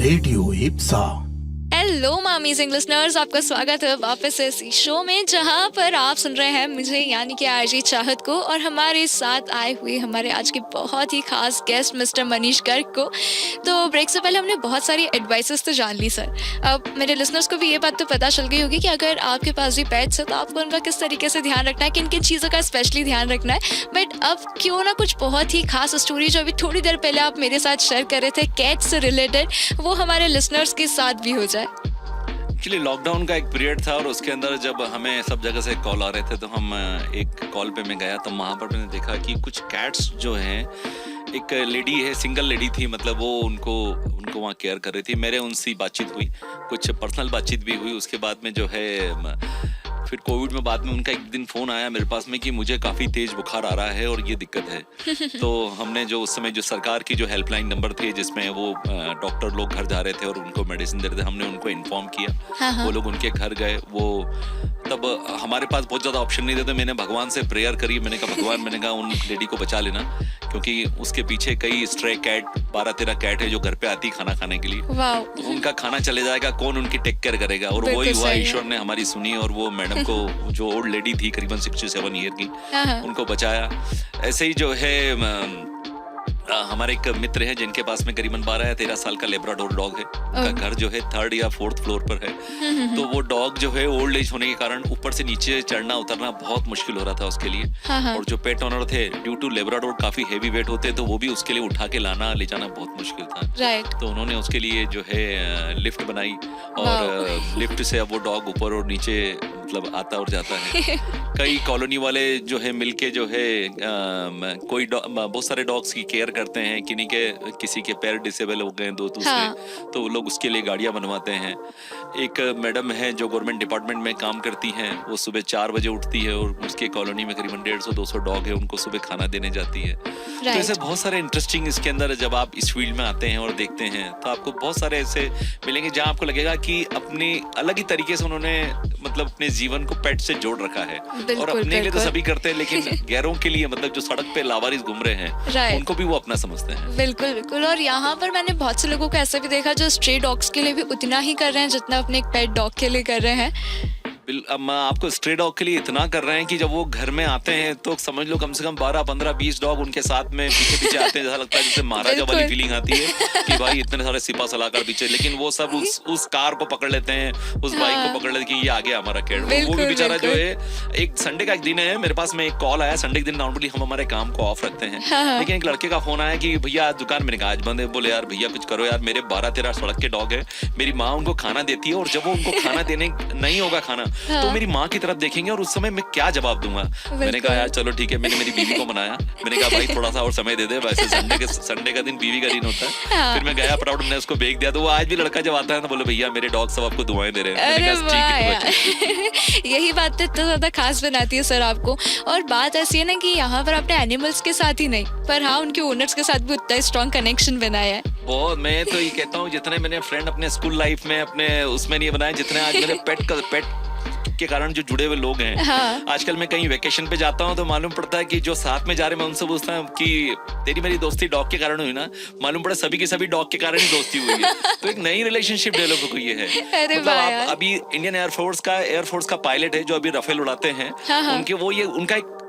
Radio हिप्सा। Hello amazing listeners, आपका स्वागत है वापस इसी शो में जहां पर आप सुन रहे हैं मुझे यानी कि आरजी चाहत को और हमारे साथ आए हुए हमारे आज के बहुत ही खास गेस्ट मिस्टर मनीष गर्ग को। तो ब्रेक से पहले हमने बहुत सारी एडवाइसेस तो जान ली सर। अब मेरे लिसनर्स को भी ये बात तो पता चल गई होगी कि अगर आपके पास भी पेट्स है तो आपको उनका किस तरीके से ध्यान रखना है, किन किन चीज़ों का स्पेशली ध्यान रखना है। बट अब क्यों ना कुछ बहुत ही खास स्टोरी जो अभी थोड़ी देर पहले आप मेरे साथ शेयर कर रहे थे कैट्स से रिलेटेड, वो हमारे लिसनर्स के साथ भी हो जाए। एक्चुअली लॉकडाउन का एक पीरियड था और उसके अंदर जब हमें सब जगह से कॉल आ रहे थे तो हम एक कॉल पे मैं गया तो वहाँ पर मैंने देखा कि कुछ कैट्स जो हैं, एक लेडी है, सिंगल लेडी थी, मतलब वो उनको वहाँ केयर कर रही थी। मेरे उनसे बातचीत हुई, कुछ पर्सनल बातचीत भी हुई। उसके बाद में जो है फिर कोविड में बाद में उनका एक दिन फ़ोन आया मेरे पास में कि मुझे काफ़ी तेज़ बुखार आ रहा है और ये दिक्कत है। तो हमने जो उस समय जो सरकार की जो हेल्पलाइन नंबर थे जिसमें वो डॉक्टर लोग घर जा रहे थे और उनको मेडिसिन दे रहे थे, हमने उनको इन्फॉर्म किया। वो लोग उनके घर गए। वो तब हमारे पास बहुत ज़्यादा ऑप्शन नहीं थे तो मैंने भगवान से प्रेयर करी। मैंने कहा भगवान, मैंने कहा उन लेडी को बचा लेना, क्योंकि उसके पीछे कई स्ट्रे कैट 12-13 कैट है जो घर पे आती खाना खाने के लिए। तो उनका खाना चले जाएगा, कौन उनकी टेक केयर करेगा। और वही हुआ, ईश्वर ने हमारी सुनी और वो मैडम को जो ओल्ड लेडी थी करीबन 67 ईयर की, उनको बचाया। ऐसे ही जो है हमारे एक मित्र हैं जिनके पास में करीबन 12 या 13 साल का लेब्राडोर डॉग है। उनका घर जो है 3rd या 4th फ्लोर पर है। तो वो डॉग जो है ओल्ड एज होने के कारण ऊपर से नीचे चढ़ना उतरना बहुत मुश्किल हो रहा था उसके लिए। और जो पेट ओनर थे, ड्यू टू लेब्राडोर काफी हेवी वेट होते तो वो भी उसके लिए उठा के लाना ले जाना बहुत मुश्किल था। तो उन्होंने उसके लिए जो है लिफ्ट बनाई और लिफ्ट से अब वो डॉग ऊपर और नीचे मतलब आता और जाता है। कई कॉलोनी वाले जो है मिलके जो है कोई बहुत सारे डॉग्स की केयर करते हैं, किसी के पैर डिसेबल हो गए दो दूसरे, तो वो लोग उसके लिए गाड़ियां बनवाते हैं। एक मैडम है जो गवर्नमेंट डिपार्टमेंट में काम करती हैं, वो सुबह 4 बजे उठती है और उसके कॉलोनी में करीबन 150-200 डॉग है, उनको सुबह खाना देने जाती है। तो ऐसे बहुत सारे इंटरेस्टिंग इसके अंदर जब आप इस फील्ड में आते हैं और देखते हैं तो आपको बहुत सारे ऐसे मिलेंगे जहाँ आपको लगेगा कि अपनी अलग ही तरीके से उन्होंने मतलब अपने जीवन को पेट से जोड़ रखा है। और अपने लिए तो सभी करते हैं, लेकिन गैरों के लिए मतलब जो सड़क पे लावारिस घूम रहे हैं उनको भी वो अपना समझते हैं। बिल्कुल बिल्कुल। और यहाँ पर मैंने बहुत से लोगों को ऐसे भी देखा जो स्ट्रे डॉग्स के लिए भी उतना ही कर रहे हैं जितना अपने एक पेट डॉग के लिए कर रहे हैं। अब आपको स्ट्रे डॉग के लिए इतना कर रहे हैं कि जब वो घर में आते हैं तो समझ लो कम से कम 12, 15, 20 डॉग उनके साथ में पीछे पीछे आते हैं। जैसा लगता है जैसे महाराजा वाली फीलिंग आती है कि भाई इतने सारे सिपा सलाहकार पीछे, लेकिन वो सब उस कार को पकड़ लेते हैं, उस बाइक को पकड़ लेते हैं कि ये आ गया हमारा कैट। वो भी बेचारा जो है, एक संडे का एक दिन है, मेरे पास में एक कॉल आया। संडे के दिन नॉर्मली हम हमारे काम को ऑफ रखते हैं, लेकिन एक लड़के का फोन आया कि भैया आज दुकान, मैंने कहा आज बंद है। बोले यार भैया कुछ करो यार, मेरे 12-13 सड़क के डॉग है, मेरी माँ उनको खाना देती है और जब वो उनको खाना देने नहीं होगा खाना तो मेरी माँ की तरफ देखेंगे और उस समय मैं क्या जवाब दूंगा। मैंने कहा यार चलो ठीक है, मैंने मेरी बीवी को मनाया। मैंने कहा भाई थोड़ा सा और समय दे दे, वैसे संडे का दिन बीवी का दिन होता है। फिर मैं गया प्राउड, मैंने उसको बेच दिया। तो वो आज भी लड़का जब आता है ना बोले भैया मेरे डॉग सब आपको दुआएं दे रहे हैं। यही बात इतना ज्यादा खास बनाती है सर आपको। और बात ऐसी है ना कि यहाँ पर आपने एनिमल्स के साथ ही नहीं पर हाँ उनके ओनर्स के साथ भी उतना स्ट्रॉन्ग कनेक्शन बनाया है। बहुत, मैं तो ये कहता हूँ जितने मैंने फ्रेंड अपने स्कूल लाइफ में अपने उसमें नहीं बनाए, जितने आज मेरे पेट के कारण जो जुड़े हुए लोग हैं। आजकल मैं कहीं वेकेशन पे जाता हूँ तो मालूम पड़ता है कि जो साथ में जा रहे, मैं उनसे पूछता हूँ कि तेरी मेरी दोस्ती डॉग के कारण हुई ना, मालूम पड़ा सभी की सभी डॉग के कारण ही दोस्ती हुई है। तो एक नई रिलेशनशिप डेवलप हुई है। मतलब आप अभी इंडियन एयरफोर्स का पायलट है जो अभी राफेल उड़ाते हैं,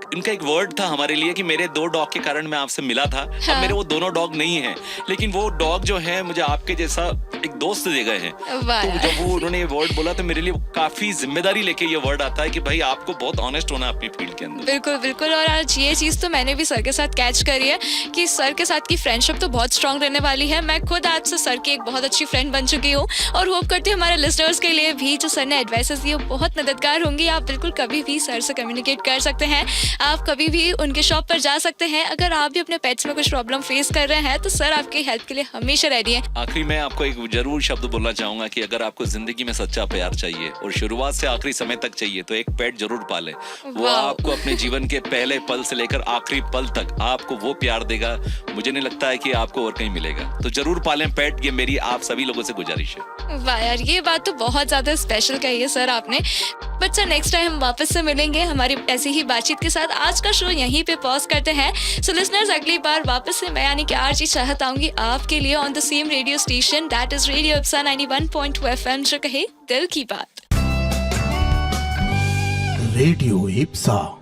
उनका एक वर्ड था हमारे लिए कि मेरे 2 डॉग के कारण मैं आपसे मिला था। अब मेरे वो दोनों डॉग नहीं है, लेकिन वो डॉग जो है मुझे आपके जैसा एक दोस्त दे गए हैं। तो जब वो उन्होंने ये वर्ड बोला तो मेरे लिए काफी जिम्मेदारी लेके ये वर्ड आता है कि भाई आपको बहुत ऑनेस्ट होना है अपनी फील्ड के अंदर। बिल्कुल बिल्कुल। और आज ये चीज तो मैंने भी सर के साथ कैच करी है कि सर के साथ की फ्रेंडशिप तो बहुत स्ट्रांग रहने वाली है। मैं खुद आज से सर की एक बहुत अच्छी फ्रेंड बन चुकी हूँ और होप करती हूँ हमारे लिसनर्स के लिए भी जो सर ने एडवाइसेस दिए बहुत मददगार होंगी। आप बिल्कुल कभी भी सर से कम्युनिकेट कर सकते हैं, आप कभी भी उनके शॉप पर जा सकते हैं। अगर आप भी अपने पेट्स में कुछ प्रॉब्लम फेस कर रहे हैं तो सर आपकी हेल्प के लिए हमेशा रेडी है। आखिरी में आपको एक जरूर शब्द बोलना चाहूंगा कि अगर आपको जिंदगी में सच्चा प्यार चाहिए और शुरुआत से आखिरी समय तक चाहिए तो एक पेट जरूर पाले। वो आपको अपने जीवन के पहले पल से लेकर आखिरी पल तक आपको वो प्यार देगा, मुझे नहीं लगता है कि आपको और कहीं मिलेगा। तो जरूर पालें पेट, ये मेरी आप सभी लोगों से गुजारिश है। वाह यार, ये बात तो बहुत ज्यादा स्पेशल कही है सर आपने। बट सर नेक्स्ट टाइम हम वापस से मिलेंगे हमारी ऐसी ही बातचीत के साथ। आज का शो यहीं पे पॉज करते हैं। सो लिसनर्स, अगली बार वापस से मैं यानी कि आरजी चाहत आऊंगी आपके लिए on the same radio station, that is radio Ipsa 91.2 FM, जो कहे दिल की बात। रेडियो इप्सा।